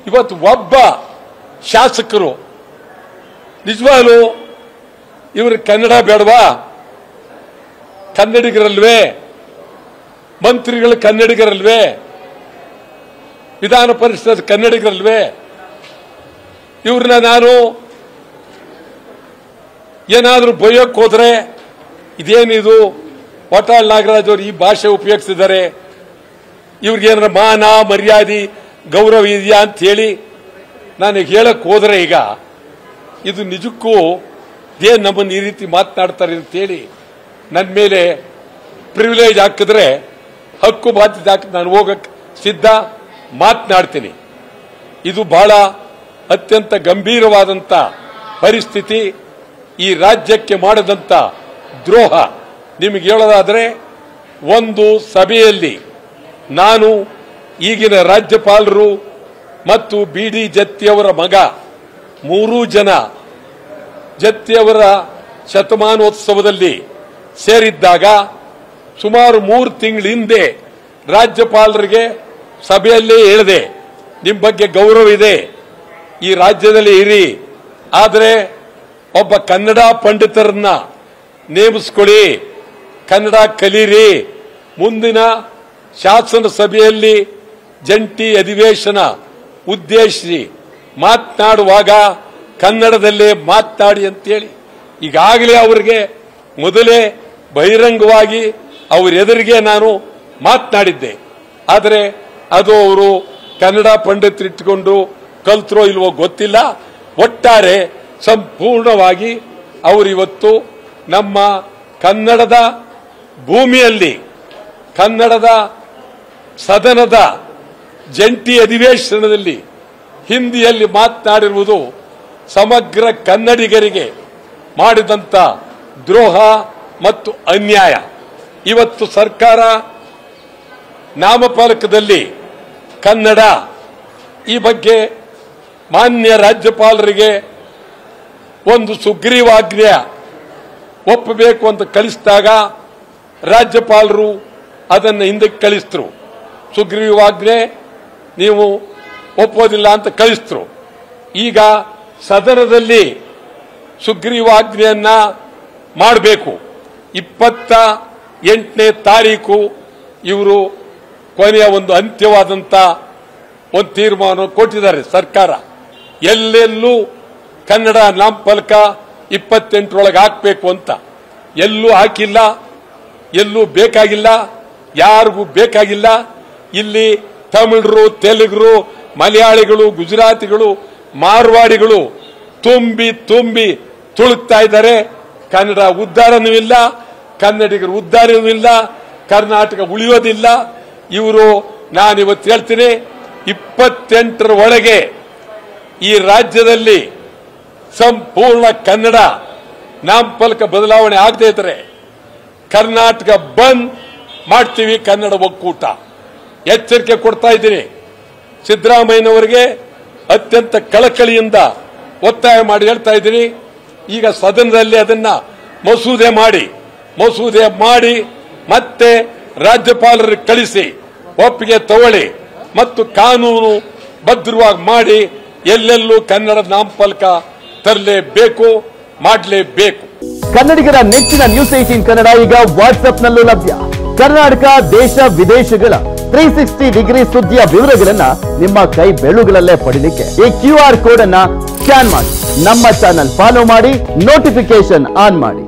ಇವತ್ತು ಒಬ್ಬ ಶಾಸಕರು ನಿಜವಾಗ್ಲೂ ಇವರು ಕನ್ನಡ ಬೇಡವಾ? ಕನ್ನಡಿಗರಲ್ವೇ? ಮಂತ್ರಿಗಳು ಕನ್ನಡಿಗರಲ್ವೇ? ವಿಧಾನ ಪರಿಷತ್ ಕನ್ನಡಿಗರಲ್ವೇ? ಇವ್ರನ್ನ ನಾನು ಏನಾದ್ರೂ ಬೈಯೋಕ್ ಹೋದ್ರೆ ಇದೇನಿದು ವಾಟಾಳ್ ನಾಗರಾಜ್ ಅವರು ಈ ಭಾಷೆ ಉಪಯೋಗಿಸಿದ್ದಾರೆ, ಇವ್ರಿಗೇನಾರ ಮಾನ ಮರ್ಯಾದೆ ಗೌರವ ಇದೆಯಾ ಅಂತ ಹೇಳಿ ನಾನು ಹೇಳಕ್ ಹೋದ್ರೆ ಈಗ ಇದು ನಿಜಕ್ಕೂ ಏನ್ ನಮ್ಮನ್ನು ಈ ರೀತಿ ಮಾತನಾಡ್ತಾರೆ ಅಂತೇಳಿ ನನ್ನ ಮೇಲೆ ಪ್ರಿವಿಲೇಜ್ ಹಾಕಿದ್ರೆ ಹಕ್ಕು ಬಾಧ್ಯತೆ ಹಾಕಿ ನಾನು ಹೋಗಕ್ ಸಿದ್ಧ, ಮಾತನಾಡ್ತೀನಿ. ಇದು ಬಹಳ ಅತ್ಯಂತ ಗಂಭೀರವಾದಂತ ಪರಿಸ್ಥಿತಿ. ಈ ರಾಜ್ಯಕ್ಕೆ ಮಾಡದಂತ ದ್ರೋಹ ನಿಮಗೆ ಹೇಳೋದಾದ್ರೆ, ಒಂದು ಸಭೆಯಲ್ಲಿ ನಾನು ಈಗಿನ ರಾಜ್ಯಪಾಲರು ಮತ್ತು ಬಿ.ಡಿ. ಜತ್ತಿಯವರ ಮಗ 3 ಜನ ಜತ್ತಿಯವರ ಶತಮಾನೋತ್ಸವದಲ್ಲಿ ಸೇರಿದ್ದಾಗ ಸುಮಾರು 3 ತಿಂಗಳ ಹಿಂದೆ ರಾಜ್ಯಪಾಲರಿಗೆ ಸಭೆಯಲ್ಲೇ ಹೇಳಿದೆ, ನಿಮ್ಮ ಬಗ್ಗೆ ಗೌರವ ಇದೆ, ಈ ರಾಜ್ಯದಲ್ಲಿ ಇರಿ, ಆದರೆ ಒಬ್ಬ ಕನ್ನಡ ಪಂಡಿತರನ್ನ ನೇಮಿಸ್ಕೊಳ್ಳಿ, ಕನ್ನಡ ಕಲೀರಿ, ಮುಂದಿನ ಶಾಸನ ಸಭೆಯಲ್ಲಿ ಜಂಟಿ ಅಧಿವೇಶನ ಉದ್ದೇಶಿಸಿ ಮಾತನಾಡುವಾಗ ಕನ್ನಡದಲ್ಲೇ ಮಾತನಾಡಿ ಅಂತೇಳಿ ಈಗಾಗಲೇ ಅವರಿಗೆ ಮೊದಲೇ ಬಹಿರಂಗವಾಗಿ ಅವರ ಎದುರಿಗೆ ನಾನು ಮಾತನಾಡಿದ್ದೆ. ಆದರೆ ಅದು ಅವರು ಕನ್ನಡ ಪಂಡಿತರಿಟ್ಟುಕೊಂಡು ಕಲ್ತರೋ ಇಲ್ವೋ ಗೊತ್ತಿಲ್ಲ. ಒಟ್ಟಾರೆ ಸಂಪೂರ್ಣವಾಗಿ ಅವರಿವತ್ತು ನಮ್ಮ ಕನ್ನಡದ ಭೂಮಿಯಲ್ಲಿ ಕನ್ನಡದ ಸದನದ ಜಂಟಿ ಅಧಿವೇಶನದಲ್ಲಿ ಹಿಂದಿಯಲ್ಲಿ ಮಾತನಾಡಿರುವುದು ಸಮಗ್ರ ಕನ್ನಡಿಗರಿಗೆ ಮಾಡಿದಂತ ದ್ರೋಹ ಮತ್ತು ಅನ್ಯಾಯ. ಇವತ್ತು ಸರ್ಕಾರ ನಾಮಫಲಕದಲ್ಲಿ ಕನ್ನಡ ಈ ಬಗ್ಗೆ ಮಾನ್ಯ ರಾಜ್ಯಪಾಲರಿಗೆ ಒಂದು ಸುಗ್ರೀವಾಜ್ಞೆ ಒಪ್ಪಬೇಕು ಅಂತ ಕಳಿಸಿದಾಗ ರಾಜ್ಯಪಾಲರು ಅದನ್ನು ಹಿಂದಕ್ಕೆ ಕಳಿಸಿದ್ರು. ಸುಗ್ರೀವಾಜ್ಞೆ ನೀವು ಒಪ್ಪೋದಿಲ್ಲ ಅಂತ ಕಳಿಸಿದ್ರು. ಈಗ ಸದನದಲ್ಲಿ ಸುಗ್ರೀವಾಜ್ಞೆಯನ್ನ ಮಾಡಬೇಕು. 28ನೇ ತಾರೀಕು ಇವರು ಕೊನೆಯ ಒಂದು ಅಂತ್ಯವಾದಂತ ಒಂದು ತೀರ್ಮಾನ ಕೊಟ್ಟಿದ್ದಾರೆ ಸರ್ಕಾರ. ಎಲ್ಲೆಲ್ಲೂ ಕನ್ನಡ ನಾಮಫಲಕ 28ರೊಳಗೆ ಹಾಕಬೇಕು ಅಂತ. ಎಲ್ಲೂ ಹಾಕಿಲ್ಲ, ಎಲ್ಲೂ ಬೇಕಾಗಿಲ್ಲ, ಯಾರಿಗೂ ಬೇಕಾಗಿಲ್ಲ. ಇಲ್ಲಿ ತಮಿಳರು, ತೆಲುಗರು, ಮಲಯಾಳಿಗಳು, ಗುಜರಾತಿಗಳು, ಮಾರ್ವಾಡಿಗಳು ತುಂಬಿ ತುಂಬಿ ತುಳುಕ್ತಾ ಇದ್ದಾರೆ. ಕನ್ನಡ ಉದ್ಧಾರನೂ ಇಲ್ಲ, ಕನ್ನಡಿಗರ ಉದ್ಧಾರನೂ ಇಲ್ಲ, ಕರ್ನಾಟಕ ಉಳಿಯೋದಿಲ್ಲ. ಇವರು ನಾನಿವತ್ತು ಹೇಳ್ತೀನಿ, 28ರ ಒಳಗೆ ಈ ರಾಜ್ಯದಲ್ಲಿ ಸಂಪೂರ್ಣ ಕನ್ನಡ ನಾಮಫಲಕ ಬದಲಾವಣೆ ಆಗದೇ ಇದ್ರೆ ಕರ್ನಾಟಕ ಬಂದ್ ಮಾಡ್ತೀವಿ. ಕನ್ನಡ ಒಕ್ಕೂಟ ಎಚ್ಚರಿಕೆ ಕೊಡ್ತಾ ಇದ್ದೀನಿ. ಸಿದ್ದರಾಮಯ್ಯನವರಿಗೆ ಅತ್ಯಂತ ಕಳಕಳಿಯಿಂದ ಒತ್ತಾಯ ಮಾಡಿ ಹೇಳ್ತಾ ಇದ್ದೀನಿ, ಈಗ ಸದನದಲ್ಲಿ ಅದನ್ನ ಮಸೂದೆ ಮಾಡಿ ಮತ್ತೆ ರಾಜ್ಯಪಾಲರಿಗೆ ಕಳಿಸಿ ಒಪ್ಪಿಗೆ ತಗೊಳ್ಳಿ ಮತ್ತು ಕಾನೂನು ಬದ್ಧವಾಗಿ ಮಾಡಿ ಎಲ್ಲೆಲ್ಲೂ ಕನ್ನಡ ನಾಮಫಲಕ ತರಲೇಬೇಕು, ಮಾಡಲೇಬೇಕು. ಕನ್ನಡಿಗರ ನೆಚ್ಚಿನ ನ್ಯೂಸ್ 18 ಕನ್ನಡ ಈಗ ವಾಟ್ಸ್ಆಪ್ನಲ್ಲೂ ಲಭ್ಯ. ಕರ್ನಾಟಕ, ದೇಶ ವಿದೇಶಗಳ 360 ಡಿಗ್ರಿ ಸುದ್ದಿಯ ವಿವರಗಳನ್ನ ನಿಮ್ಮ ಕೈ ಬೆರಳುಗಳಲ್ಲೇ ಪಡಿಲಿಕ್ಕೆ ಈ QR ಕೋಡ್ ಅನ್ನ ಸ್ಕ್ಯಾನ್ ಮಾಡಿ, ನಮ್ಮ ಚಾನಲ್ ಫಾಲೋ ಮಾಡಿ, ನೋಟಿಫಿಕೇಶನ್ ಆನ್ ಮಾಡಿ.